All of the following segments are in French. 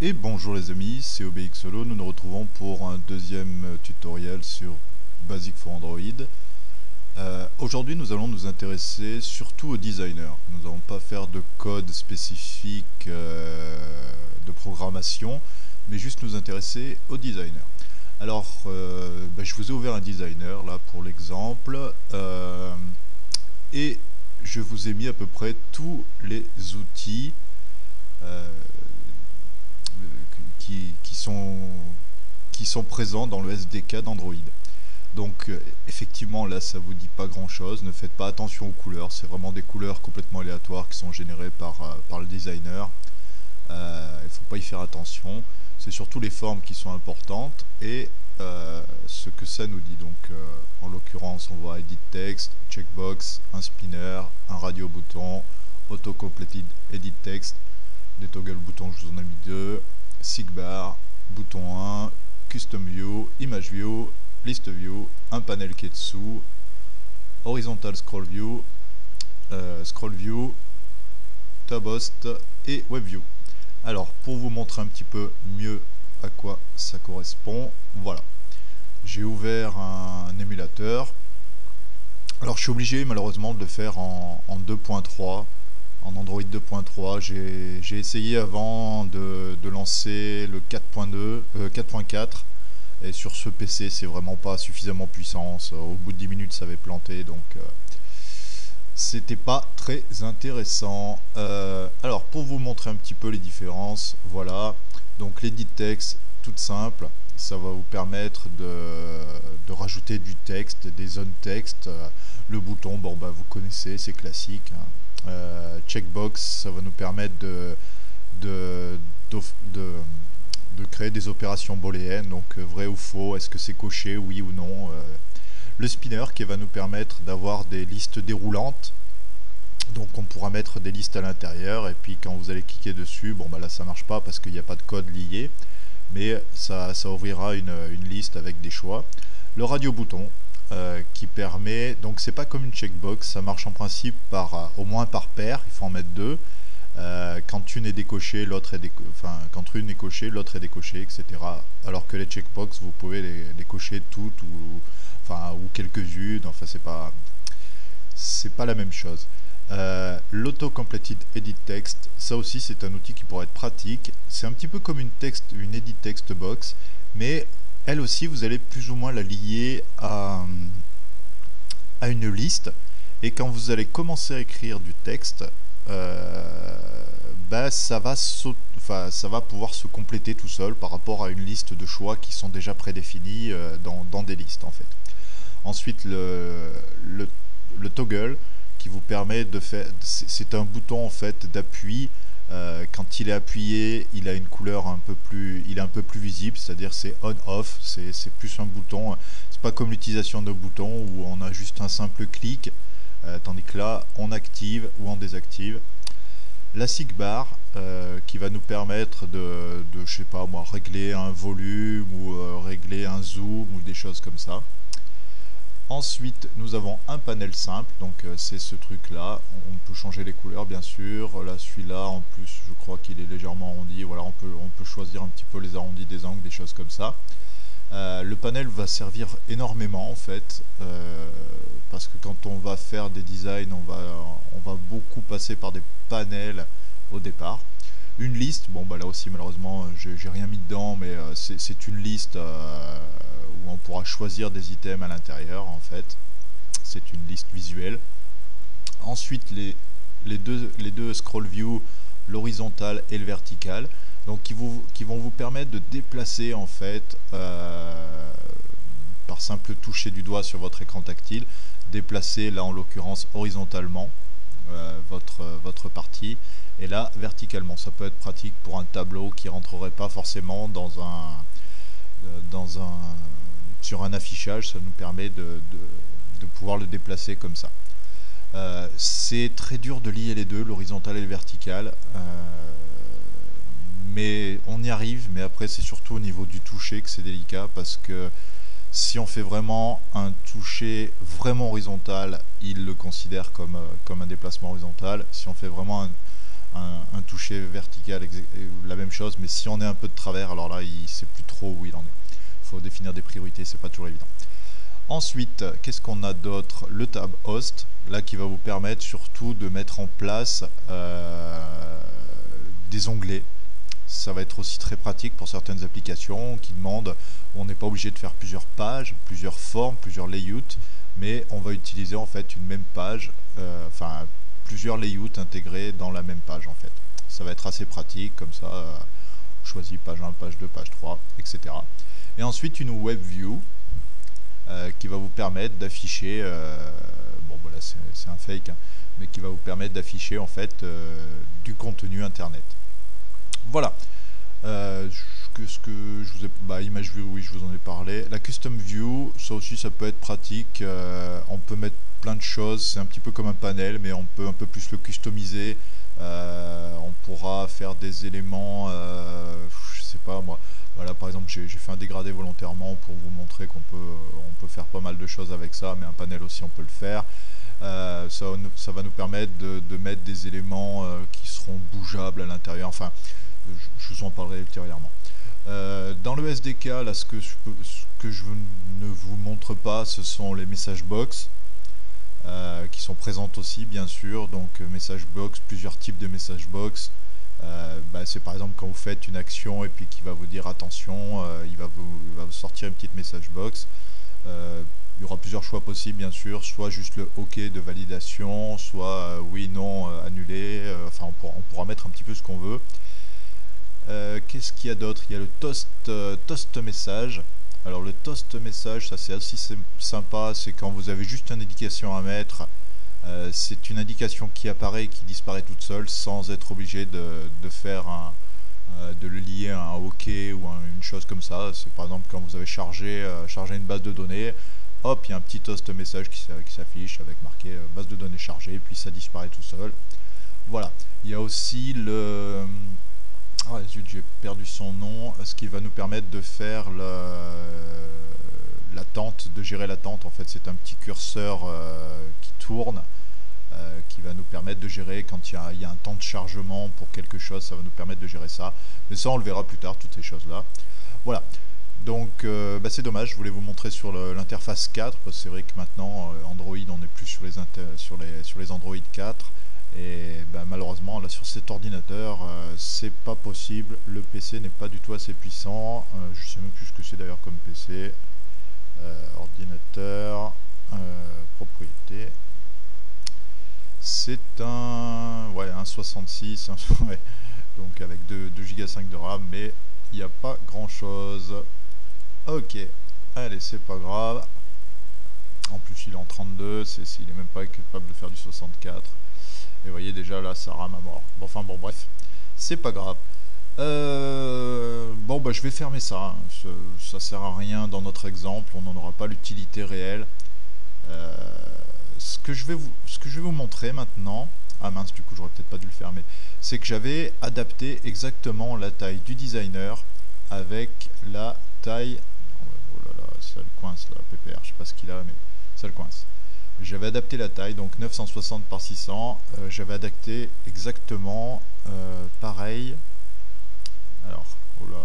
Et bonjour les amis, c'est OBXolo, nous nous retrouvons pour un deuxième tutoriel sur Basic for Android. Aujourd'hui nous allons nous intéresser surtout au designer. Nous n'allons pas faire de code spécifique de programmation, mais juste nous intéresser au designer. Alors je vous ai ouvert un designer là pour l'exemple et je vous ai mis à peu près tous les outils qui sont présents dans le SDK d'Android. Donc effectivement là ça vous dit pas grand chose, ne faites pas attention aux couleurs, c'est vraiment des couleurs complètement aléatoires qui sont générées par le designer. Il ne faut pas y faire attention, c'est surtout les formes qui sont importantes et ce que ça nous dit. Donc en l'occurrence on voit edit text, checkbox, un spinner, un radio bouton, auto completed edit text, des toggle boutons, je vous en ai mis deux, sigbar, bouton 1, custom view, image view, list view, un panel qui est dessous, horizontal scroll view, tab host et web view. Alors pour vous montrer un petit peu mieux à quoi ça correspond, voilà, j'ai ouvert un émulateur. Alors je suis obligé malheureusement de le faire en 2.3, en Android 2.3. J'ai essayé avant de lancer le 4.2, 4.4 et sur ce PC c'est vraiment pas suffisamment puissant. Au bout de 10 minutes ça avait planté, donc c'était pas très intéressant. Alors pour vous montrer un petit peu les différences, voilà, donc l'edit text, toute simple, ça va vous permettre de rajouter du texte, des zones texte. Le bouton, bon bah vous connaissez, c'est classique, hein. Checkbox, ça va nous permettre de créer des opérations booléennes, donc vrai ou faux, est-ce que c'est coché, oui ou non. Le spinner qui va nous permettre d'avoir des listes déroulantes, donc on pourra mettre des listes à l'intérieur et puis quand vous allez cliquer dessus, bon bah là ça marche pas parce qu'il n'y a pas de code lié, mais ça ouvrira une liste avec des choix. Le radio bouton qui permet, donc c'est pas comme une checkbox, ça marche en principe au moins par paire, il faut en mettre deux. Quand une est décochée, l'autre est quand une est cochée, l'autre est décochée, etc. Alors que les checkbox, vous pouvez les cocher toutes ou quelques-unes. Enfin, c'est pas la même chose. L'auto completed edit text, ça aussi c'est un outil qui pourrait être pratique. C'est un petit peu comme une edit text box, mais elle aussi vous allez plus ou moins la lier à une liste, et quand vous allez commencer à écrire du texte, ça va pouvoir se compléter tout seul par rapport à une liste de choix qui sont déjà prédéfinis dans des listes en fait. Ensuite le toggle qui vous permet de faire, c'est un bouton en fait d'appui. Quand il est appuyé, il a une couleur un peu plus visible, c'est-à-dire c'est on-off, c'est plus un bouton, c'est pas comme l'utilisation de boutons où on a juste un simple clic, tandis que là on active ou on désactive. La sigbar qui va nous permettre de je sais pas moi, régler un volume ou régler un zoom ou des choses comme ça. Ensuite, nous avons un panel simple, donc c'est ce truc là, on peut changer les couleurs bien sûr. Là, celui-là, en plus, je crois qu'il est légèrement arrondi, voilà, on peut choisir un petit peu les arrondis des angles, des choses comme ça. Le panel va servir énormément en fait, parce que quand on va faire des designs, on va beaucoup passer par des panels au départ. Une liste, bon bah là aussi malheureusement j'ai rien mis dedans, mais c'est une liste où on pourra choisir des items à l'intérieur en fait. C'est une liste visuelle. Ensuite les deux scroll view, l'horizontal et le vertical, donc qui vont vous permettre de déplacer en fait par simple toucher du doigt sur votre écran tactile, déplacer là en l'occurrence horizontalement votre partie, et là verticalement. Ça peut être pratique pour un tableau qui rentrerait pas forcément sur un affichage. Ça nous permet de pouvoir le déplacer comme ça. C'est très dur de lier les deux, l'horizontal et le vertical, mais on y arrive. Mais après c'est surtout au niveau du toucher que c'est délicat, parce que si on fait vraiment un toucher vraiment horizontal, il le considère comme un déplacement horizontal. Si on fait vraiment un toucher vertical, la même chose, mais si on est un peu de travers, alors là il sait plus trop où il en est. Il faut définir des priorités, c'est pas toujours évident. Ensuite, qu'est-ce qu'on a d'autre? Le tab host, là qui va vous permettre surtout de mettre en place des onglets. Ça va être aussi très pratique pour certaines applications qui demandent, on n'est pas obligé de faire plusieurs pages, plusieurs formes, plusieurs layouts, mais on va utiliser en fait une même page, enfin plusieurs layouts intégrés dans la même page en fait. Ça va être assez pratique, comme ça, on choisit page 1, page 2, page 3, etc. Et ensuite une web view qui va vous permettre d'afficher, bon voilà c'est un fake, hein, mais qui va vous permettre d'afficher en fait du contenu internet. Voilà. Ce que je vous ai, image view, oui, je vous en ai parlé. La custom view, ça aussi, ça peut être pratique. On peut mettre plein de choses. C'est un petit peu comme un panel, mais on peut un peu plus le customiser. On pourra faire des éléments, je sais pas moi. Voilà, par exemple, j'ai fait un dégradé volontairement pour vous montrer qu'on peut faire pas mal de choses avec ça, mais un panel aussi, on peut le faire. Ça va nous permettre de mettre des éléments qui seront bougeables à l'intérieur. Enfin, je vous en parlerai ultérieurement. Dans le SDK, là, ce que je ne vous montre pas, ce sont les message box qui sont présentes aussi, bien sûr. Donc, message box, plusieurs types de message box. C'est par exemple quand vous faites une action et puis qui va vous dire attention, il va vous sortir une petite message box. Il y aura plusieurs choix possibles, bien sûr, soit juste le OK de validation, soit oui, non, annulé. Enfin, on pourra mettre un petit peu ce qu'on veut. Qu'est-ce qu'il y a d'autre? Il y a le toast message. Alors le toast message, ça c'est assez sympa, c'est quand vous avez juste une indication à mettre, c'est une indication qui apparaît et qui disparaît toute seule sans être obligé de faire de le lier à un OK ou à une chose comme ça. C'est par exemple quand vous avez chargé une base de données, hop, il y a un petit toast message qui s'affiche avec marqué base de données chargée, puis ça disparaît tout seul. Voilà. Il y a aussi le... Ah zut, j'ai perdu son nom, ce qui va nous permettre de faire l'attente, de gérer l'attente. En fait, c'est un petit curseur qui tourne, qui va nous permettre de gérer quand il y a un temps de chargement pour quelque chose, ça va nous permettre de gérer ça. Mais ça, on le verra plus tard, toutes ces choses-là. Voilà. Donc, c'est dommage, je voulais vous montrer sur l'interface 4, parce que c'est vrai que maintenant, Android, on n'est plus sur les Android 4. Et malheureusement là sur cet ordinateur c'est pas possible, le PC n'est pas du tout assez puissant, je sais même plus ce que c'est d'ailleurs comme PC, ordinateur, propriété, c'est un 66, ouais, donc avec 2 Go 5 de RAM, mais il n'y a pas grand chose. Ok, allez, c'est pas grave, en plus il est en 32, il est même pas capable de faire du 64. Et vous voyez déjà là ça rame à mort. Bon, enfin bon bref, c'est pas grave. Je vais fermer ça. Ça sert à rien dans notre exemple, on n'en aura pas l'utilité réelle. Ce que je vais vous montrer maintenant, ah mince du coup j'aurais peut-être pas dû le fermer, c'est que j'avais adapté exactement la taille du designer avec la taille, oh là là, ça le coince là, PPR, je sais pas ce qu'il a mais ça le coince. J'avais adapté la taille, donc 960 par 600, j'avais adapté exactement pareil. Alors, oh là,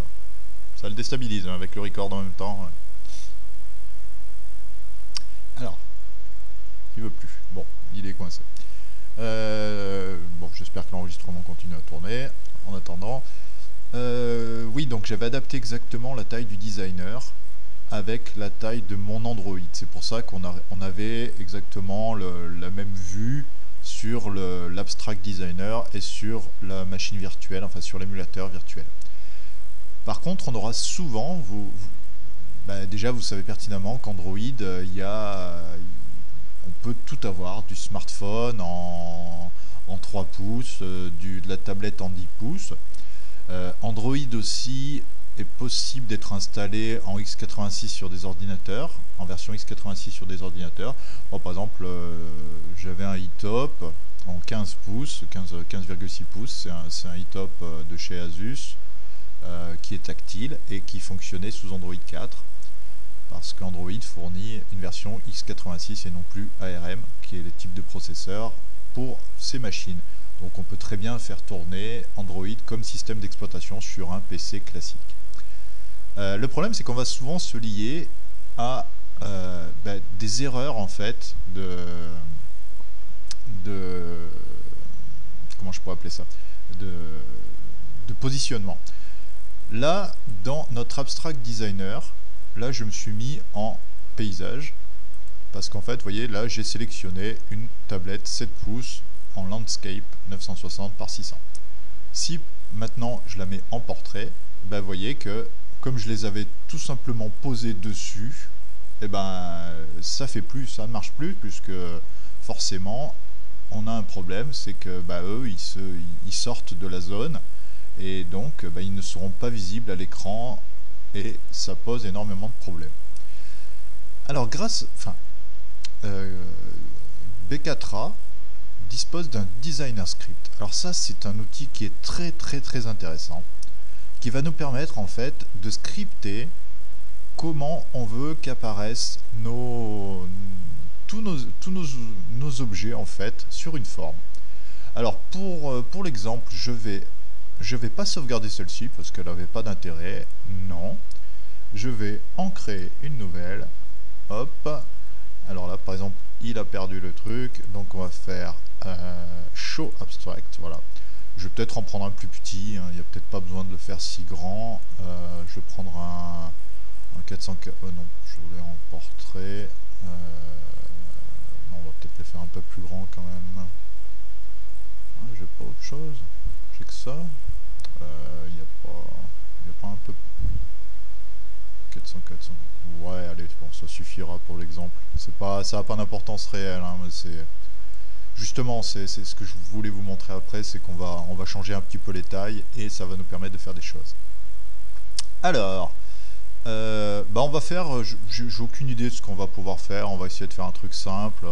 ça le déstabilise hein, avec le record en même temps. Ouais. Alors, il veut plus. Bon, il est coincé. Bon, j'espère que l'enregistrement continue à tourner. En attendant, oui, donc j'avais adapté exactement la taille du designer avec la taille de mon Android. C'est pour ça qu'on avait exactement la même vue sur l'Abstract Designer et sur la machine virtuelle, enfin sur l'émulateur virtuel. Par contre, on aura souvent, déjà vous savez pertinemment qu'Android, on peut tout avoir, du smartphone en 3 pouces, de la tablette en 10 pouces. Android aussi est possible d'être installé en x86 sur des ordinateurs, en version x86 sur des ordinateurs. Bon, par exemple, j'avais un iTop en 15 pouces, 15,6 pouces, c'est un iTop de chez Asus qui est tactile et qui fonctionnait sous Android 4 parce qu'Android fournit une version x86 et non plus ARM qui est le type de processeur pour ces machines. Donc on peut très bien faire tourner Android comme système d'exploitation sur un PC classique. Le problème, c'est qu'on va souvent se lier à des erreurs en fait de comment je pourrais appeler ça, de positionnement. Là, dans notre Abstract Designer, là je me suis mis en paysage parce qu'en fait, vous voyez, là j'ai sélectionné une tablette 7 pouces en landscape 960 par 600. Si maintenant je la mets en portrait, vous voyez que comme je les avais tout simplement posés dessus, et ça ne marche plus, puisque forcément on a un problème, c'est que eux ils sortent de la zone et donc ils ne seront pas visibles à l'écran et ça pose énormément de problèmes. Alors B4A dispose d'un designer script. Alors ça, c'est un outil qui est très intéressant, qui va nous permettre en fait de scripter comment on veut qu'apparaissent tous nos objets en fait sur une forme. Alors pour l'exemple, je vais pas sauvegarder celle-ci parce qu'elle n'avait pas d'intérêt. Non, je vais en créer une nouvelle. Hop. Alors là, par exemple, il a perdu le truc, donc on va faire show abstract. Voilà. Je vais peut-être en prendre un plus petit. Il n'y a peut-être pas besoin de le faire si grand. Je vais prendre un 400. Non, je voulais en portrait. Non, on va peut-être le faire un peu plus grand quand même. J'ai pas autre chose. J'ai que ça. Il n'y a pas un peu 400. Ouais, allez, bon, ça suffira pour l'exemple. Ça n'a pas d'importance réelle. Mais c'est justement, c'est ce que je voulais vous montrer après, c'est qu'on va changer un petit peu les tailles et ça va nous permettre de faire des choses. Alors, on va faire. J'ai aucune idée de ce qu'on va pouvoir faire. On va essayer de faire un truc simple,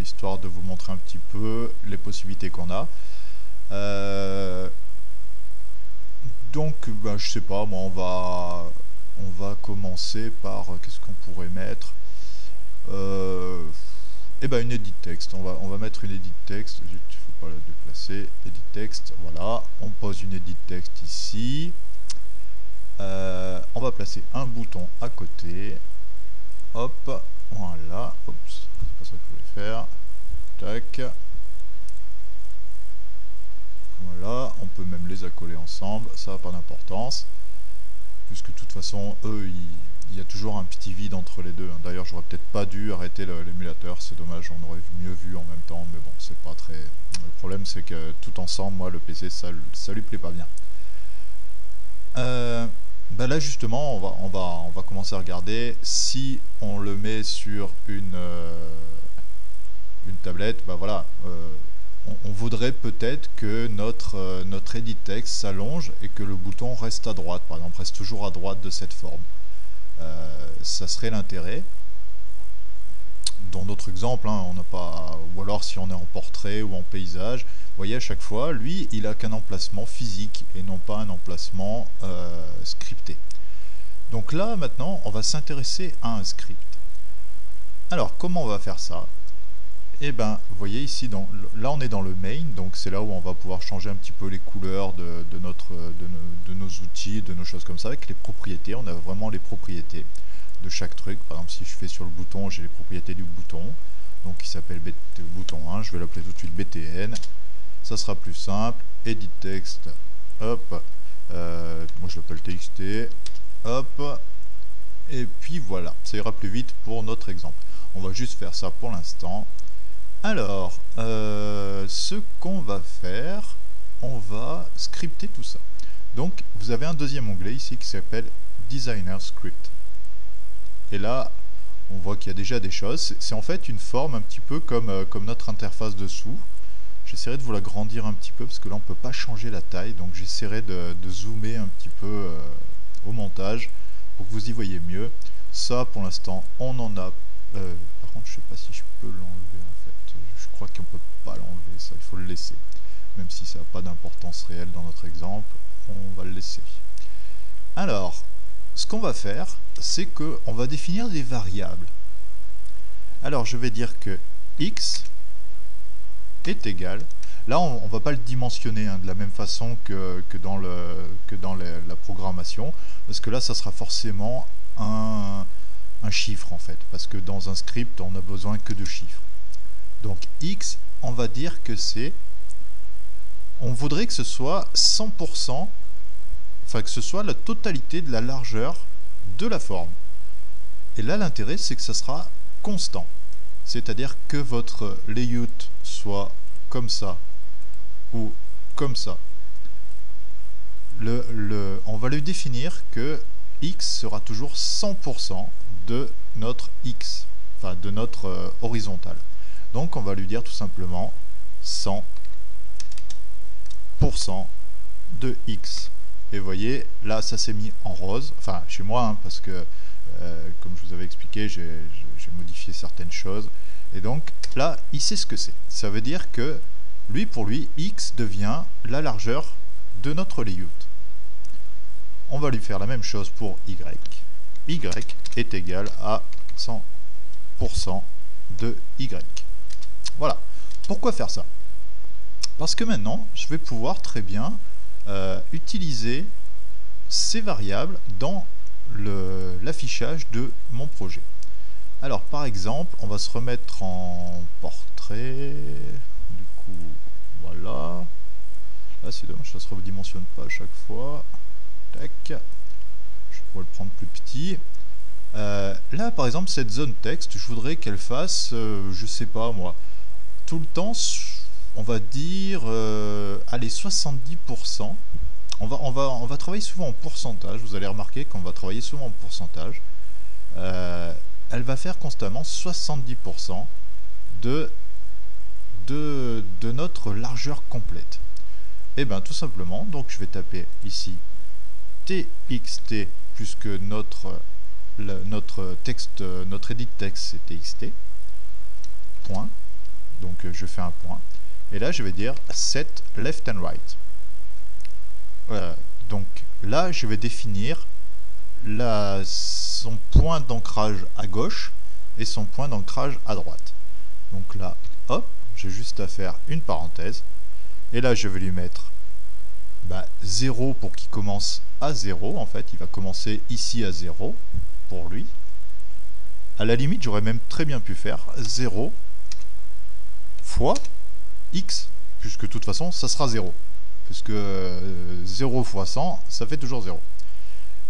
histoire de vous montrer un petit peu les possibilités qu'on a. Donc, je sais pas, moi, on va commencer par qu'est-ce qu'on pourrait mettre. Une edit text. On va mettre une edit text. Il ne faut pas la déplacer. Edit text. Voilà. On pose une edit text ici. On va placer un bouton à côté. Hop. Voilà. Oups. C'est pas ça que je voulais faire. Tac. Voilà. On peut même les accoler ensemble. Ça n'a pas d'importance. Puisque de toute façon, eux, il y a toujours un petit vide entre les deux. D'ailleurs, j'aurais peut-être pas dû arrêter l'émulateur, c'est dommage, on aurait mieux vu en même temps, mais bon, c'est pas très... Le problème, c'est que tout ensemble, moi, le PC, ça lui plaît pas bien. Là, justement, on va commencer à regarder. Si on le met sur une tablette, voilà... on voudrait peut-être que notre edit text s'allonge et que le bouton reste à droite, par exemple, reste toujours à droite de cette forme. Ça serait l'intérêt. Dans notre exemple, on n'a pas, ou alors si on est en portrait ou en paysage, vous voyez à chaque fois, lui, il a qu'un emplacement physique et non pas un emplacement scripté. Donc là, maintenant, on va s'intéresser à un script. Alors, comment on va faire ça ? Vous voyez ici, là on est dans le main, donc c'est là où on va pouvoir changer un petit peu les couleurs de nos outils, de nos choses comme ça, avec les propriétés. On a vraiment les propriétés de chaque truc. Par exemple, si je fais sur le bouton, j'ai les propriétés du bouton, donc il s'appelle bouton 1, je vais l'appeler tout de suite BTN. Ça sera plus simple. Edit text, hop, moi je l'appelle TXT, hop, et puis voilà, ça ira plus vite pour notre exemple. On va juste faire ça pour l'instant. Alors, ce qu'on va faire, on va scripter tout ça. Donc, vous avez un deuxième onglet ici qui s'appelle Designer Script. Et là, on voit qu'il y a déjà des choses. C'est en fait une forme un petit peu comme notre interface dessous. J'essaierai de vous l'agrandir un petit peu parce que là, on ne peut pas changer la taille. Donc, j'essaierai de zoomer un petit peu au montage pour que vous y voyez mieux. Ça, pour l'instant, on en a... par contre, je ne sais pas si je peux l'enlever en fait. Je crois qu'on ne peut pas l'enlever, ça, il faut le laisser. Même si ça n'a pas d'importance réelle dans notre exemple, on va le laisser. Alors, ce qu'on va faire, c'est qu'on va définir des variables. Alors, je vais dire que x est égal. Là, on va pas le dimensionner hein, de la même façon que dans la programmation, parce que là, ça sera forcément un chiffre en fait, parce que dans un script, on a besoin que de chiffres. Donc x, on va dire que c'est, on voudrait que ce soit 100%, enfin que ce soit la totalité de la largeur de la forme. Et là, l'intérêt, c'est que ça sera constant. C'est-à-dire que votre layout soit comme ça ou comme ça. On va lui définir que x sera toujours 100% de notre x, enfin de notre horizontale. Donc on va lui dire tout simplement 100% de x. Et vous voyez, là ça s'est mis en rose, enfin chez moi, hein, parce que comme je vous avais expliqué, j'ai modifié certaines choses. Et donc là, il sait ce que c'est. Ça veut dire que pour lui, x devient la largeur de notre layout. On va lui faire la même chose pour y. Y est égal à 100% de y. Voilà. Pourquoi faire ça? Parce que maintenant, je vais pouvoir très bien utiliser ces variables dans l'affichage de mon projet. Alors, par exemple, on va se remettre en portrait. Du coup, voilà. Là, c'est dommage, ça se redimensionne pas à chaque fois. Tac. Je pourrais le prendre plus petit. Là, par exemple, cette zone texte, je voudrais qu'elle fasse, je sais pas moi, tout le temps, on va dire, allez, 70%. On va travailler souvent en pourcentage. Vous allez remarquer qu'on va travailler souvent en pourcentage. Elle va faire constamment 70% de notre largeur complète. Et bien tout simplement, donc je vais taper ici txt plus que notre texte, notre edit texte c'est txt, point, donc je fais un point, et là je vais dire set left and right. Donc là je vais définir son point d'ancrage à gauche et son point d'ancrage à droite. Donc là, hop, j'ai juste à faire une parenthèse. Et là, je vais lui mettre 0 pour qu'il commence à 0. En fait, il va commencer ici à 0 pour lui. À la limite, j'aurais même très bien pu faire 0 fois x, puisque de toute façon, ça sera 0. Puisque 0 fois 100, ça fait toujours 0.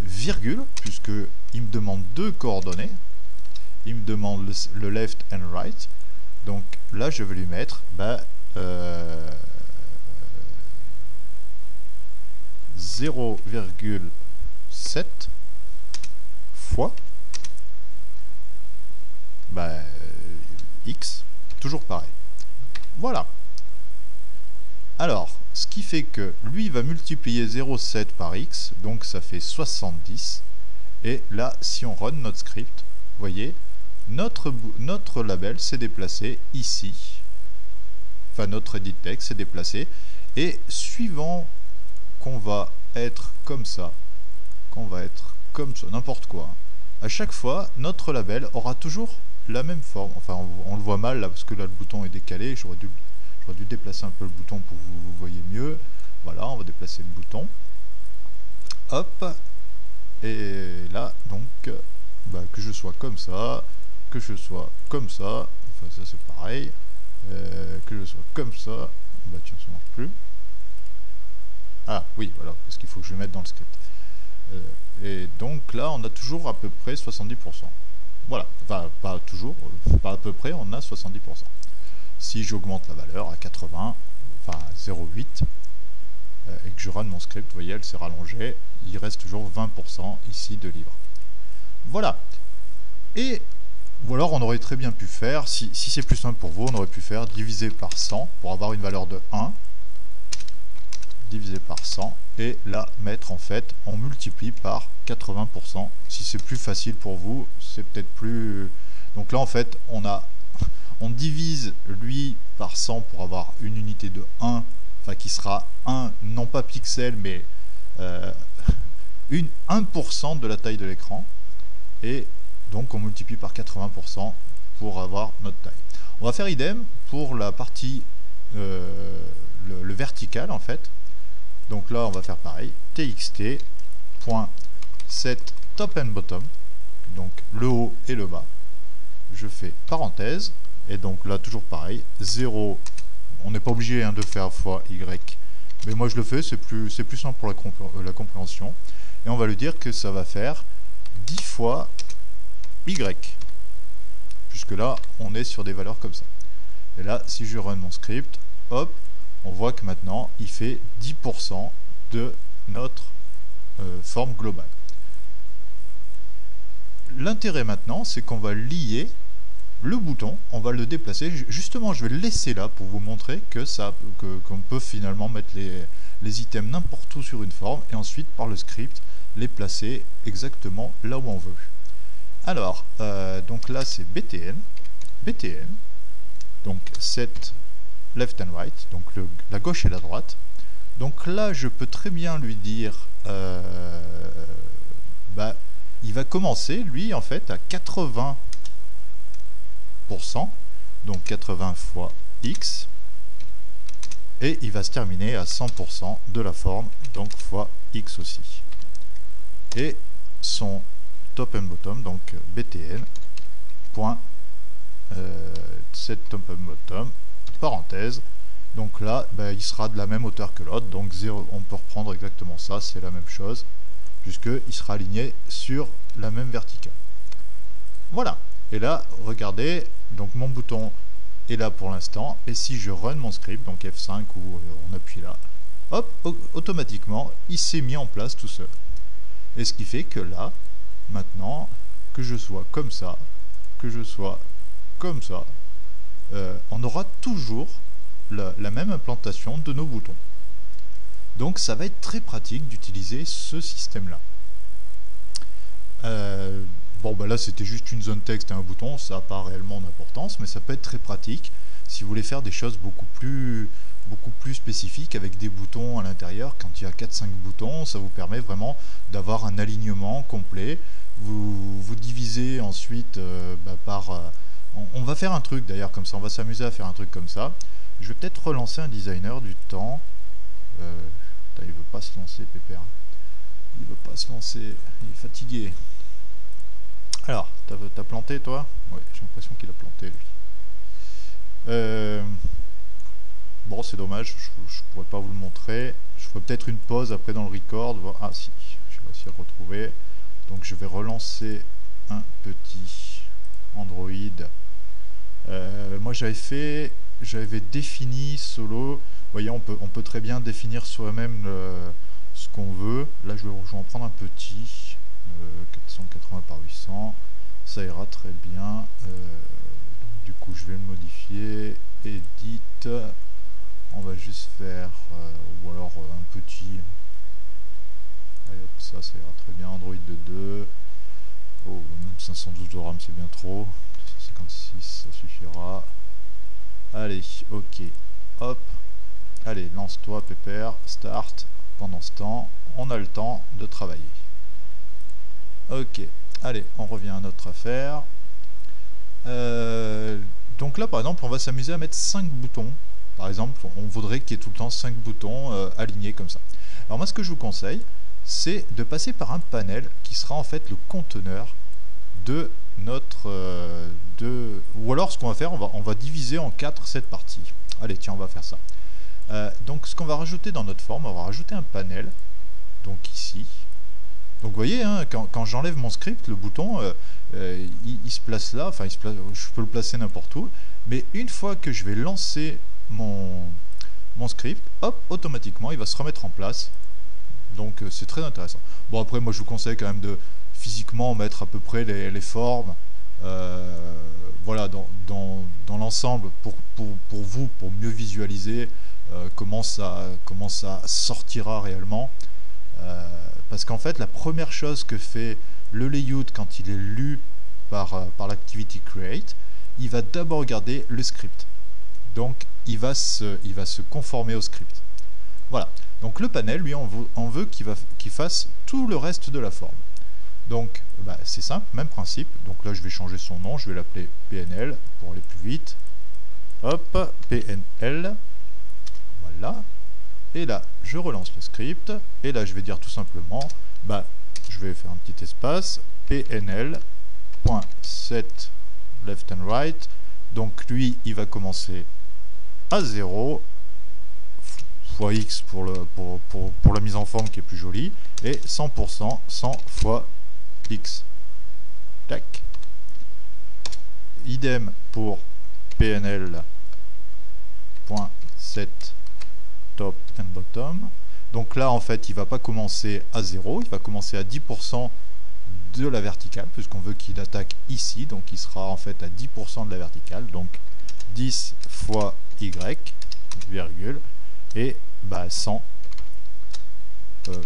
Virgule, puisque il me demande deux coordonnées, il me demande le left and right, donc là je vais lui mettre 0,7 fois x, toujours pareil. Voilà. Alors, ce qui fait que lui va multiplier 0,7 par x, donc ça fait 70. Et là, si on run notre script, vous voyez, notre label s'est déplacé ici. Enfin, notre edit text s'est déplacé. Et suivant qu'on va être comme ça, n'importe quoi, à chaque fois, notre label aura toujours la même forme. Enfin, on le voit mal là, parce que là, le bouton est décalé. J'aurais dû déplacer un peu le bouton pour que vous voyez mieux. Voilà, on va déplacer le bouton. Hop. Et là, donc, que je sois comme ça, que je sois comme ça, enfin ça c'est pareil, que je sois comme ça, tiens, ça marche plus. Ah oui, voilà, parce qu'il faut que je le mette dans le script. Et donc là, on a toujours à peu près 70%. Voilà, enfin pas toujours, pas à peu près, on a 70%. Si j'augmente la valeur à 80, enfin 0,8, et que je run mon script, vous voyez, elle s'est rallongée, il reste toujours 20% ici de libre. Voilà. Et ou alors on aurait très bien pu faire, si c'est plus simple pour vous, on aurait pu faire diviser par 100 pour avoir une valeur de 1, divisé par 100, et là mettre en fait, on multiplie par 80%. Si c'est plus facile pour vous, c'est peut-être plus... Donc là en fait, on divise lui par 100 pour avoir une unité de 1, enfin qui sera 1, non pas pixel, mais 1% de la taille de l'écran. Et donc on multiplie par 80% pour avoir notre taille. On va faire idem pour la partie le vertical en fait. Donc là on va faire pareil, txt.set top and bottom, donc le haut et le bas. Je fais parenthèse, et donc là toujours pareil, 0, on n'est pas obligé de faire fois y, mais moi je le fais, c'est plus simple pour la compréhension, et on va lui dire que ça va faire 10 fois y. Jusque là on est sur des valeurs comme ça. Et là si je run mon script, hop, on voit que maintenant il fait 10% de notre forme globale. L'intérêt maintenant, c'est qu'on va lier le bouton, on va le déplacer. Justement, je vais le laisser là pour vous montrer que qu'on peut finalement mettre les items n'importe où sur une forme et ensuite, par le script, les placer exactement là où on veut. Alors, donc là, c'est btn, donc set left and right, donc la gauche et la droite. Donc là, je peux très bien lui dire, il va commencer, lui, en fait, à 80%, donc 80 fois x, et il va se terminer à 100% de la forme, donc fois x aussi. Et son top and bottom, donc btn, set top and bottom, parenthèse, donc là, il sera de la même hauteur que l'autre, donc 0, on peut reprendre exactement ça, c'est la même chose, puisqu'il sera aligné sur la même verticale. Voilà, et là, regardez, donc mon bouton est là pour l'instant, et si je run mon script, donc F5 ou on appuie là, hop, automatiquement, il s'est mis en place tout seul. Et ce qui fait que là, maintenant, que je sois comme ça, que je sois comme ça, on aura toujours la même implantation de nos boutons. Donc ça va être très pratique d'utiliser ce système-là. Bon, là c'était juste une zone texte et un bouton, ça n'a pas réellement d'importance, mais ça peut être très pratique si vous voulez faire des choses beaucoup plus spécifiques avec des boutons à l'intérieur. Quand il y a 4-5 boutons, ça vous permet vraiment d'avoir un alignement complet. Vous divisez ensuite par... on va faire un truc d'ailleurs comme ça, on va s'amuser à faire un truc comme ça. Je vais peut-être relancer un designer du temps. Il veut pas se lancer, Pépère. Il veut pas se lancer, il est fatigué. Alors, t'as planté toi? Oui, j'ai l'impression qu'il a planté lui. Bon, c'est dommage, je pourrais pas vous le montrer. Je ferai peut-être une pause après dans le record. Ah si, je vais réussi à le retrouver. Donc je vais relancer un petit Android. Moi j'avais défini solo. Vous voyez, on peut très bien définir soi-même ce qu'on veut. Là je vais en prendre un petit, 480 par 800, ça ira très bien. Donc, du coup je vais le modifier, edit, on va juste faire, ou alors un petit, allez hop, ça ira très bien, Android de 2, oh, même 512 de RAM c'est bien trop, 256 ça suffira, allez, ok, hop, allez, lance-toi Pépère, start. Pendant ce temps, on a le temps de travailler. Ok, allez, on revient à notre affaire. Donc là, par exemple, on va s'amuser à mettre 5 boutons. Par exemple, on voudrait qu'il y ait tout le temps 5 boutons alignés comme ça. Alors moi, ce que je vous conseille, c'est de passer par un panel qui sera en fait le conteneur de notre... Ou alors, ce qu'on va faire, on va diviser en 4 cette partie. Allez, tiens, on va faire ça. Donc ce qu'on va rajouter dans notre forme, on va rajouter un panel, donc ici. Donc vous voyez, hein, quand j'enlève mon script, le bouton, il se place là, enfin je peux le placer n'importe où, mais une fois que je vais lancer mon script, hop, automatiquement il va se remettre en place. Donc c'est très intéressant. Bon après moi je vous conseille quand même de physiquement mettre à peu près les formes, voilà, dans l'ensemble pour vous, pour mieux visualiser comment ça sortira réellement, parce qu'en fait la première chose que fait le layout quand il est lu par l'activity create, il va d'abord regarder le script, donc il va se conformer au script. Voilà, donc le panel lui on veut qu'il fasse tout le reste de la forme. Donc c'est simple, même principe. Donc là je vais changer son nom, je vais l'appeler PNL pour aller plus vite. Hop, PNL. On va là, et là je relance le script, et là je vais dire tout simplement, bah, je vais faire un petit espace, pnl.set left and right, donc lui il va commencer à 0, fois x pour la mise en forme qui est plus jolie, et 100% 100 fois x. Tac. Idem pour pnl.set top and bottom. Donc là en fait il va pas commencer à 0, il va commencer à 10% de la verticale, puisqu'on veut qu'il attaque ici, donc il sera en fait à 10% de la verticale, donc 10 fois y, virgule, et bah 100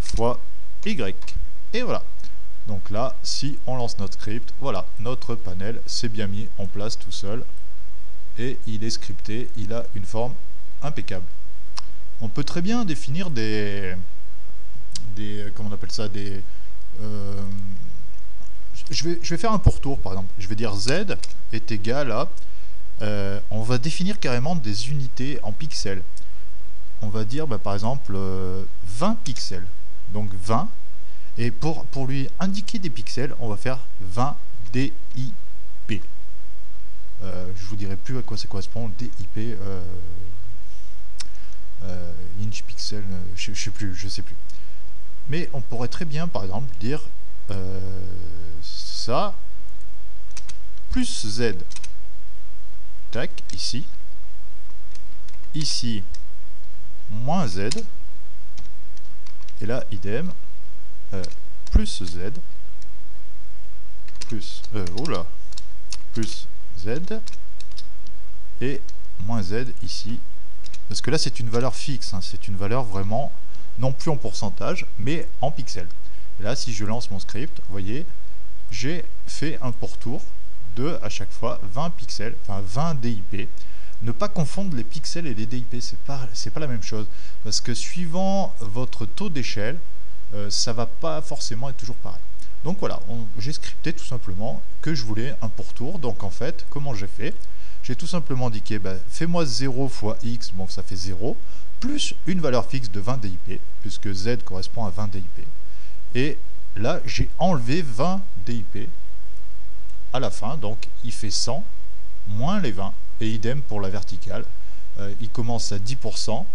fois y. Et voilà. Donc là, si on lance notre script, voilà, notre panel s'est bien mis en place tout seul, et il est scripté, il a une forme impeccable. On peut très bien définir des comment on appelle ça, je vais faire un pourtour par exemple. Je vais dire z est égal à, on va définir carrément des unités en pixels. On va dire bah, par exemple 20 pixels, donc 20, et pour lui indiquer des pixels, on va faire 20 DIP. Je vous dirai plus à quoi ça correspond, DIP, inch pixel, je sais plus. Mais on pourrait très bien par exemple dire ça plus z, tac, ici moins z, et là idem, plus z plus plus z et moins z ici, parce que là c'est une valeur fixe, hein, c'est une valeur vraiment non plus en pourcentage mais en pixels. Et là si je lance mon script, vous voyez, j'ai fait un pourtour de à chaque fois 20 pixels, enfin 20 DIP. Ne pas confondre les pixels et les DIP, c'est pas la même chose, parce que suivant votre taux d'échelle, ça va pas forcément être toujours pareil. Donc voilà, j'ai scripté tout simplement que je voulais un pourtour. Donc en fait, comment j'ai fait? J'ai tout simplement indiqué, bah, fais-moi 0 fois x, bon ça fait 0, plus une valeur fixe de 20 DIP, puisque z correspond à 20 DIP. Et là, j'ai enlevé 20 DIP à la fin, donc il fait 100 moins les 20, et idem pour la verticale, il commence à 10%,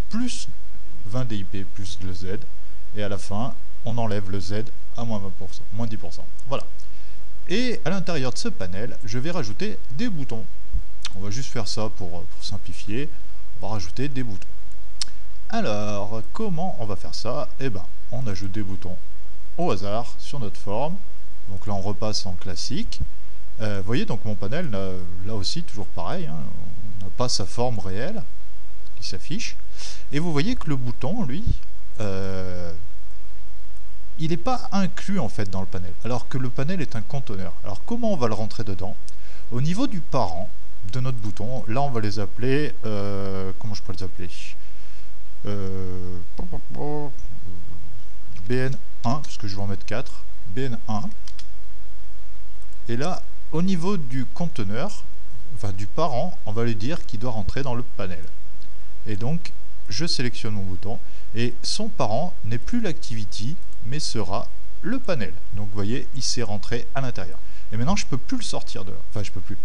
plus 20 DIP plus le z, et à la fin, on enlève le z à moins 20%, moins 10%. Voilà. Et à l'intérieur de ce panel, je vais rajouter des boutons. On va juste faire ça pour simplifier. On va rajouter des boutons. Alors, comment on va faire ça? Eh ben, on ajoute des boutons au hasard sur notre forme. Donc là, on repasse en classique. Vous voyez, donc mon panel, là aussi, toujours pareil, hein, on n'a pas sa forme réelle qui s'affiche. Et vous voyez que le bouton, lui, il n'est pas inclus en fait dans le panel, alors que le panel est un conteneur. Alors comment on va le rentrer dedans? Au niveau du parent de notre bouton, là on va les appeler, comment je peux les appeler, BN1, parce que je vais en mettre 4, BN1. Et là, au niveau du conteneur, enfin du parent, on va lui dire qu'il doit rentrer dans le panel. Et donc, je sélectionne mon bouton, et son parent n'est plus l'activity, mais sera le panel. Donc vous voyez, il s'est rentré à l'intérieur. Et maintenant, je ne peux plus le sortir de là. Enfin, je peux plus.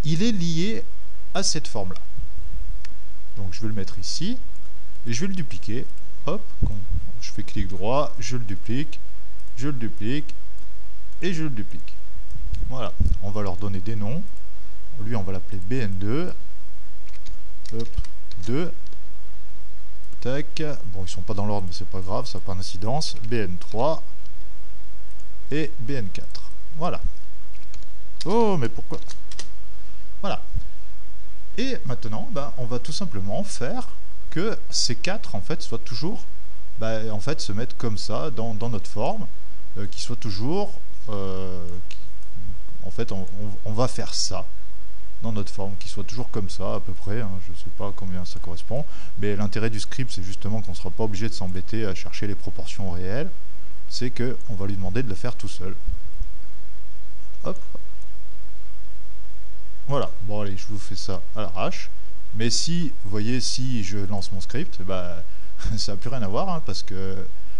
Il est lié à cette forme-là. Donc je vais le mettre ici, et je vais le dupliquer. Hop, je fais clic droit, je le duplique, et je le duplique. Voilà, on va leur donner des noms. Lui, on va l'appeler BN2. Hop, 2. Tac. Bon, ils sont pas dans l'ordre, mais c'est pas grave, ça n'a pas d'incidence. BN3 et BN4. Voilà. Oh, mais pourquoi? Voilà. Et maintenant, ben, on va tout simplement faire que ces 4 en fait soient toujours, ben, en fait, se mettre comme ça dans notre forme, qui soit toujours, en fait, on va faire ça dans notre forme, qui soit toujours comme ça à peu près, hein, je ne sais pas combien ça correspond, mais l'intérêt du script c'est justement qu'on ne sera pas obligé de s'embêter à chercher les proportions réelles, c'est qu'on va lui demander de le faire tout seul. Hop. Voilà, bon allez, je vous fais ça à l'arrache, Mais si, vous voyez, si je lance mon script, bah, ça n'a plus rien à voir, hein, parce que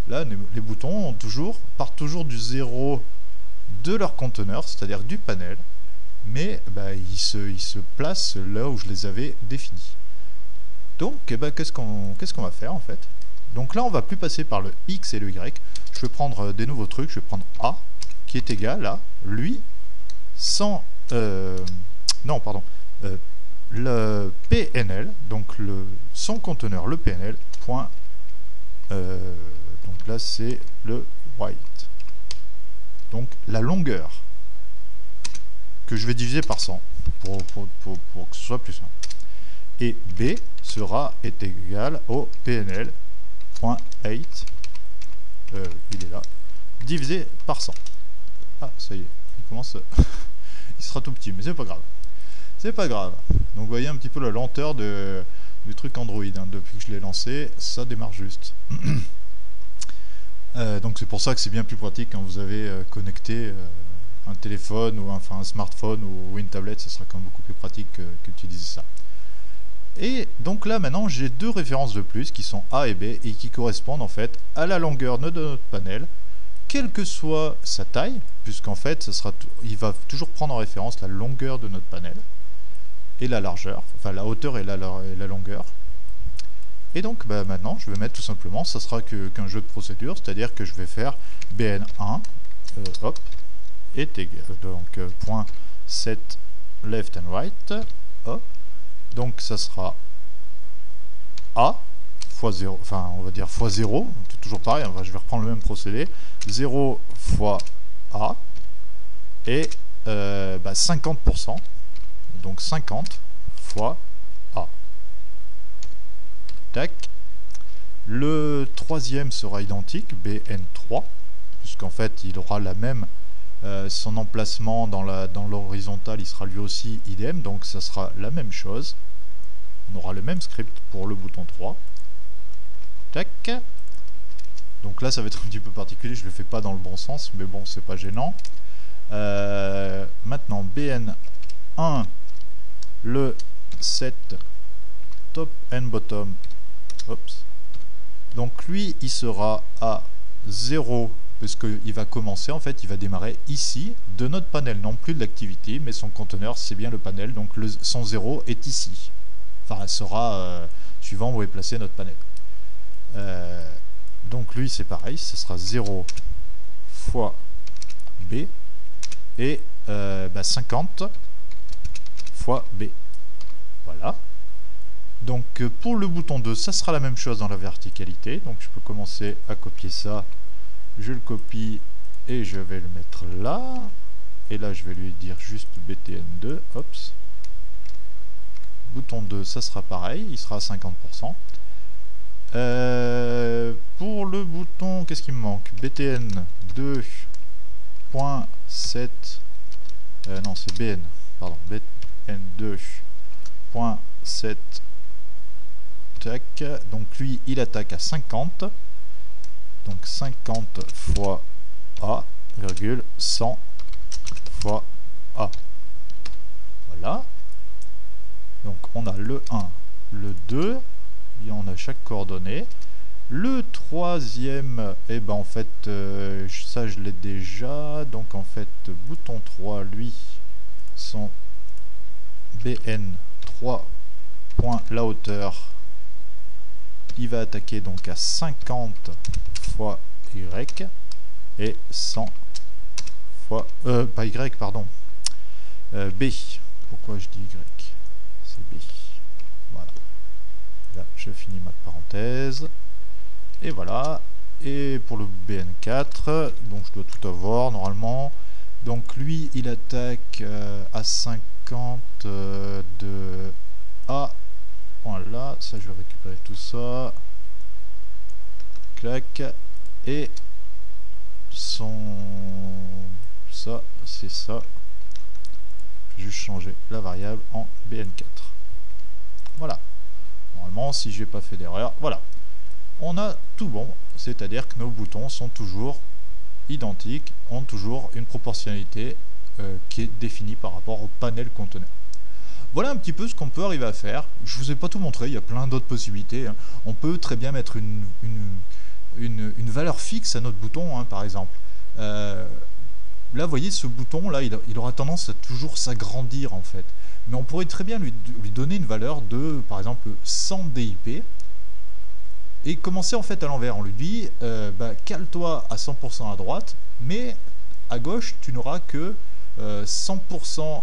là, les boutons partent toujours du 0 de leur conteneur, c'est-à-dire du panel, mais bah, ils se placent là où je les avais définis. Donc, eh ben, qu'est-ce qu'on va faire en fait? Donc là, on va plus passer par le X et le Y. Je vais prendre des nouveaux trucs. Je vais prendre A, qui est égal à lui, sans... non, pardon. Le PNL, donc son conteneur, le PNL, point... donc là, c'est le white. Donc la longueur, que je vais diviser par 100, pour que ce soit plus simple. Et B est égal au PNL.8, il est là, divisé par 100. Ah, ça y est, il commence, il sera tout petit, mais c'est pas grave. C'est pas grave. Donc vous voyez un petit peu la lenteur du truc Android, hein. Depuis que je l'ai lancé, ça démarre juste. Donc c'est pour ça que c'est bien plus pratique quand vous avez connecté un téléphone ou enfin un smartphone ou une tablette, ça sera quand même beaucoup plus pratique qu'utiliser ça. Et donc là maintenant j'ai deux références de plus qui sont A et B et qui correspondent en fait à la longueur de notre panel, quelle que soit sa taille, puisqu'en fait il va toujours prendre en référence la longueur de notre panel et la largeur, enfin la hauteur et la longueur. Et donc bah, maintenant je vais mettre tout simplement, ça sera qu'un jeu de procédure, c'est-à-dire que je vais faire bn1 hop, est égal, donc point set left and right, hop, donc ça sera A fois 0, enfin on va dire fois 0, toujours pareil, je vais reprendre le même procédé, 0 fois A, et 50%, donc 50 fois A. Tac. Le troisième sera identique, BN3, puisqu'en fait il aura la même, son emplacement dans l'horizontale, il sera lui aussi idem, donc ça sera la même chose. On aura le même script pour le bouton 3. Tac. Donc là ça va être un petit peu particulier, je le fais pas dans le bon sens, mais bon c'est pas gênant. Maintenant BN1, le set top and bottom. Oups. Donc lui il sera à 0 parce qu'il va commencer, en fait il va démarrer ici de notre panel, non plus de l'activité, mais son conteneur c'est bien le panel, donc son 0 est ici. Enfin elle sera suivant où est placé notre panel. Donc lui c'est pareil, ce sera 0 fois B et 50 fois B. Voilà. Donc pour le bouton 2, ça sera la même chose dans la verticalité. Donc je peux commencer à copier ça. Je le copie et je vais le mettre là. Et là je vais lui dire juste BTN2. Hops. Bouton 2, ça sera pareil, il sera à 50%. Pour le bouton, qu'est-ce qui me manque? BTN2.7. Non, c'est BN. Pardon. BN2.7. Donc lui il attaque à 50, donc 50 fois A, virgule 100 fois A. Voilà. Donc on a le 1, le 2, et on a chaque coordonnée. Le troisième, et ben en fait ça je l'ai déjà, donc en fait bouton 3 lui son BN3 point la hauteur, il va attaquer donc à 50 fois Y et 100 fois pas Y pardon, B. Pourquoi je dis Y? C'est B. Voilà. Là je finis ma parenthèse et voilà. Et pour le BN4, donc je dois tout avoir normalement. Donc lui il attaque à 50 de A. Voilà, ça je vais récupérer tout ça. Clac. Et ça c'est ça. Je vais juste changer la variable en BN4. Voilà. Normalement si j'ai pas fait d'erreur, voilà. On a tout bon, c'est-à-dire que nos boutons sont toujours identiques, ont toujours une proportionnalité qui est définie par rapport au panel conteneur. Voilà un petit peu ce qu'on peut arriver à faire. Je vous ai pas tout montré, il y a plein d'autres possibilités, hein. On peut très bien mettre une valeur fixe à notre bouton, hein, par exemple. Là, vous voyez, ce bouton, là, il aura tendance à toujours s'agrandir, en fait. Mais on pourrait très bien lui donner une valeur de, par exemple, 100 DIP, et commencer en fait à l'envers. On lui dit, cale-toi à 100% à droite, mais à gauche, tu n'auras que 100%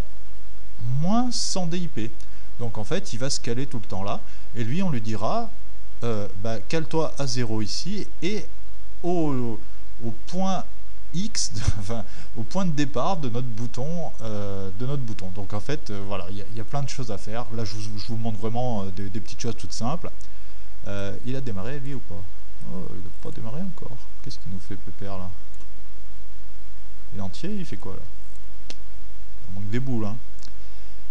moins 100 DIP. Donc en fait, il va se caler tout le temps là, et lui, on lui dira, cale-toi à 0 ici, et au point X, enfin, au point de départ de notre bouton. Donc en fait, voilà, il y a plein de choses à faire. Là, je vous montre vraiment des petites choses toutes simples. Il a démarré lui ou pas? Oh, il n'a pas démarré encore. Qu'est-ce qu'il nous fait, Pépère, là? Il est entier, il fait quoi là? Il manque des boules, hein.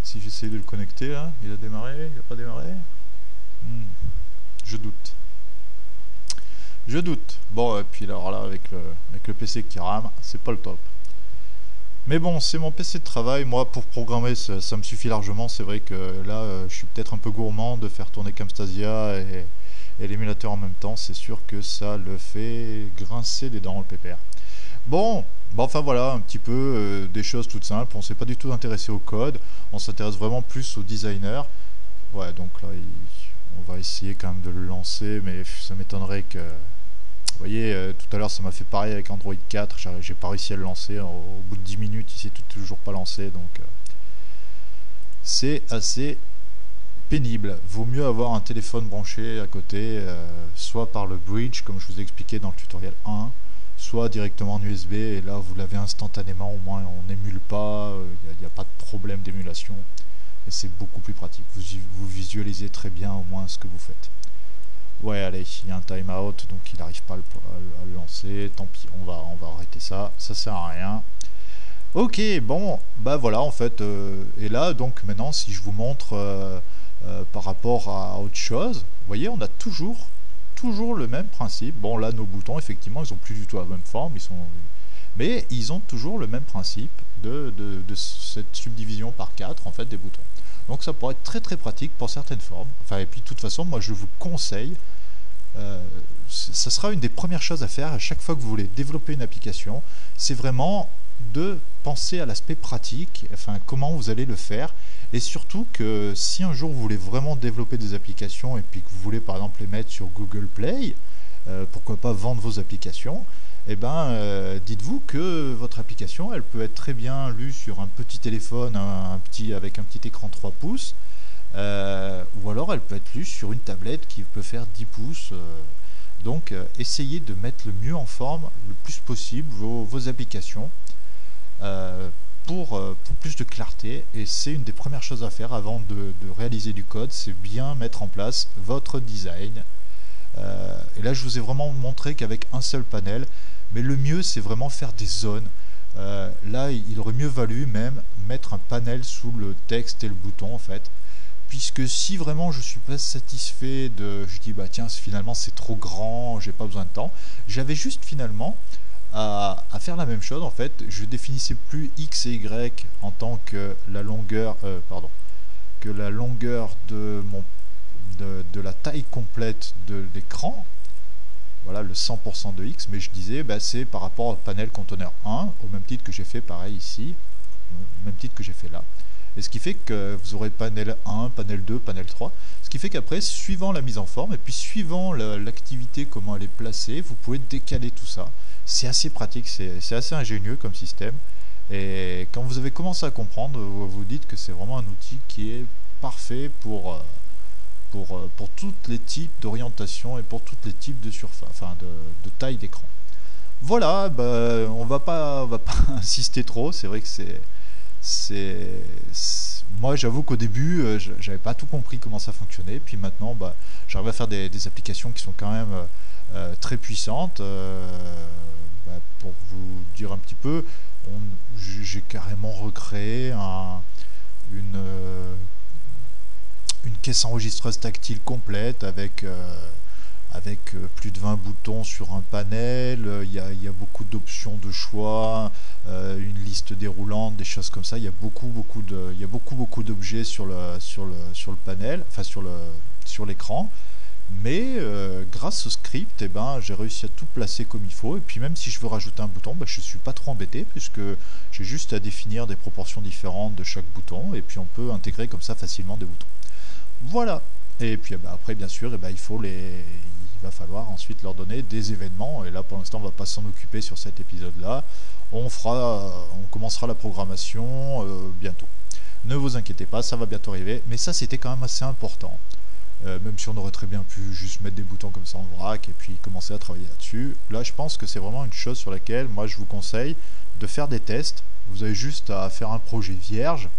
Si j'essaie de le connecter là, il a démarré, il n'a pas démarré. Je doute. Je doute. Bon, et puis alors là, avec le PC qui rame, c'est pas le top. Mais bon, c'est mon PC de travail. Moi, pour programmer, ça me suffit largement. C'est vrai que là, je suis peut-être un peu gourmand de faire tourner Camtasia et l'émulateur en même temps. C'est sûr que ça le fait grincer des dents, le Pépère. Bon, enfin voilà, un petit peu des choses toutes simples. On s'est pas du tout intéressé au code. On s'intéresse vraiment plus au designer. Ouais, donc là, on va essayer quand même de le lancer, mais ça m'étonnerait que... Vous voyez, tout à l'heure ça m'a fait pareil avec Android 4, j'ai pas réussi à le lancer, au bout de 10 minutes il s'est toujours pas lancé, donc c'est assez pénible. Vaut mieux avoir un téléphone branché à côté, soit par le bridge comme je vous ai expliqué dans le tutoriel 1, soit directement en USB, et là vous l'avez instantanément, au moins on n'émule pas, il n'y a pas de problème d'émulation, et c'est beaucoup plus pratique, vous visualisez très bien au moins ce que vous faites. Ouais, allez, il y a un timeout, donc il n'arrive pas à le lancer. Tant pis, on va arrêter ça. Ça sert à rien. Ok, bon, bah voilà, en fait. Et là, donc maintenant, si je vous montre par rapport à autre chose, vous voyez, on a toujours le même principe. Bon, là, nos boutons, effectivement, ils ont plus du tout la même forme, mais ils ont toujours le même principe de cette subdivision par 4, en fait, des boutons. Donc ça pourrait être très très pratique pour certaines formes. Enfin, et puis de toute façon, moi je vous conseille, ça sera une des premières choses à faire à chaque fois que vous voulez développer une application, c'est vraiment de penser à l'aspect pratique, enfin comment vous allez le faire, et surtout que si un jour vous voulez vraiment développer des applications et puis que vous voulez par exemple les mettre sur Google Play, pourquoi pas vendre vos applications, et dites-vous que votre application elle peut être très bien lue sur un petit téléphone avec un petit écran 3 pouces, ou alors elle peut être lue sur une tablette qui peut faire 10 pouces. Donc essayez de mettre le mieux en forme le plus possible vos applications pour plus de clarté, et c'est une des premières choses à faire avant de réaliser du code, c'est bien mettre en place votre design. Et là je vous ai vraiment montré qu'avec un seul panel, mais le mieux c'est vraiment faire des zones. Là il aurait mieux valu même mettre un panel sous le texte et le bouton en fait, puisque si vraiment je suis pas satisfait je dis bah tiens finalement c'est trop grand, j'ai pas besoin de temps, j'avais juste finalement à faire la même chose en fait. Je définissais plus x et y en tant que la longueur de la taille complète de l'écran, voilà le 100% de x, mais je disais c'est par rapport au panel conteneur 1, au même titre que j'ai fait pareil ici, au même titre que j'ai fait là. Et ce qui fait que vous aurez panel 1, panel 2, panel 3, ce qui fait qu'après, suivant la mise en forme, et puis suivant l'activité, comment elle est placée, vous pouvez décaler tout ça. C'est assez pratique, c'est assez ingénieux comme système, et quand vous avez commencé à comprendre, vous vous dites que c'est vraiment un outil qui est parfait pour tous les types d'orientation et pour tous les types de surface, enfin de taille d'écran. Voilà, on va pas insister trop, c'est vrai que moi j'avoue qu'au début j'avais pas tout compris comment ça fonctionnait, puis maintenant j'arrive à faire des applications qui sont quand même très puissantes. Pour vous dire un petit peu, j'ai carrément recréé une caisse enregistreuse tactile complète avec avec plus de 20 boutons sur un panel, il y a beaucoup d'options de choix, une liste déroulante, des choses comme ça. Il y a beaucoup d'objets sur le panel, enfin sur l'écran. Mais grâce au script, j'ai réussi à tout placer comme il faut. Et puis même si je veux rajouter un bouton, je ne suis pas trop embêté puisque j'ai juste à définir des proportions différentes de chaque bouton. Et puis on peut intégrer comme ça facilement des boutons. Voilà. Et puis après, bien sûr, il va falloir ensuite leur donner des événements. Et là, pour l'instant, on ne va pas s'en occuper sur cet épisode-là. On commencera la programmation bientôt. Ne vous inquiétez pas, ça va bientôt arriver. Mais ça, c'était quand même assez important. Même si on aurait très bien pu juste mettre des boutons comme ça en vrac et puis commencer à travailler là-dessus. Là, je pense que c'est vraiment une chose sur laquelle moi je vous conseille de faire des tests. Vous avez juste à faire un projet vierge.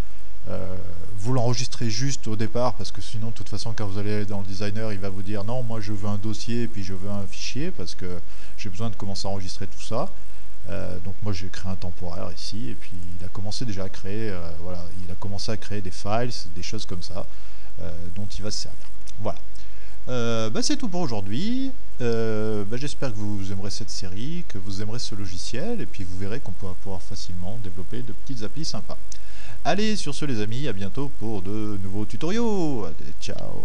Vous l'enregistrez juste au départ parce que sinon, de toute façon, quand vous allez dans le designer, il va vous dire non, moi je veux un dossier et puis je veux un fichier parce que j'ai besoin de commencer à enregistrer tout ça. Donc moi j'ai créé un temporaire ici et puis il a commencé déjà à créer, il a commencé à créer des files, des choses comme ça dont il va se servir. Voilà. C'est tout pour aujourd'hui. J'espère que vous aimerez cette série, que vous aimerez ce logiciel, et puis vous verrez qu'on pourra pouvoir facilement développer de petites applis sympas. Allez, sur ce les amis, à bientôt pour de nouveaux tutoriaux. Allez, ciao.